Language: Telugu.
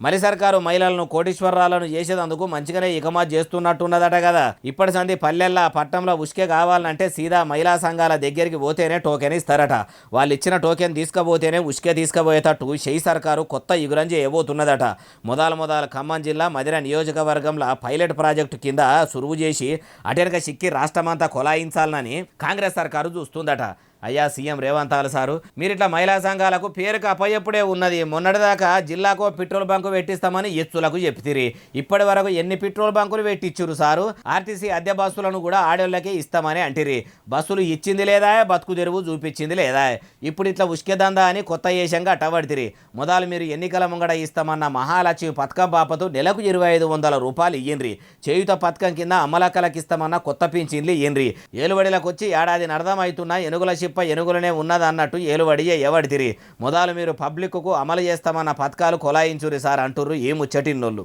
మరి సర్కారు మహిళలను కోటీశ్వరరాలను చేసేందుకు మంచిగానే ఇకమాత్ చేస్తున్నట్టున్నదట కదా. ఇప్పటి సంది పల్లెల్లో పట్టణంలో ఉసుకే కావాలంటే సీదా మహిళా సంఘాల దగ్గరికి పోతేనే టోకెన్ ఇస్తారట. వాళ్ళు ఇచ్చిన టోకెన్ తీసుకుపోతేనే ఉసుకే తీసుకుపోయేటట్టు షెయి సర్కారు కొత్త ఇగురం చేయబోతున్నదట. మొదలు ఖమ్మం జిల్లా మదిర నియోజకవర్గంలో పైలట్ ప్రాజెక్టు కింద సురువు చేసి అటెనక సిక్కి రాష్ట్రమంతా కొలాయించాలని కాంగ్రెస్ సర్కారు చూస్తుందట. అయ్యా సీఎం రేవంత్ సారు, మీరు ఇట్లా మహిళా సంఘాలకు పేరుకు అప్పయ్యప్పుడే ఉన్నది. మొన్నటిదాకా జిల్లాకు పెట్రోల్ బంకు పెట్టిస్తామని ఎత్తులకు చెప్తిరి. ఇప్పటి వరకు ఎన్ని పెట్రోల్ బంకులు పెట్టించురు సారు? ఆర్టీసీ అద్దె బస్సులను కూడా ఆడోళ్ళకే ఇస్తామని అంటిరి. బస్సులు ఇచ్చింది లేదా, బతుకు తెరువు చూపించింది లేదా? ఇప్పుడు ఇట్లా ఉష్కెదందా అని కొత్త ఏషంగా అట్టబడితిరి. మొదలు మీరు ఎన్నికల ముంగడ ఇస్తామన్న మహాలక్ష్మి పథకం బాపతు నెలకు 2500 రూపాయలు ఇయ్యండ్రి. చేయుత పథకం కింద అమలక్కలకు ఇస్తామన్న కొత్త పింఛన్లు ఇయ్యండ్రి. ఏలుబడిలకు వచ్చి ఏడాది అర్థమవుతున్న ఎనుగుల చిప్ప ఎనుగులనే ఉన్నదన్నట్టు ఏలుబడియే ఎవడితిరి. మొదలు మీరు పబ్లిక్కు అమలు చేస్తామన్న పథకాలు కొలాయించురి సార్ అంటుర్రు ఈ ముచ్చటిన్నోళ్ళు.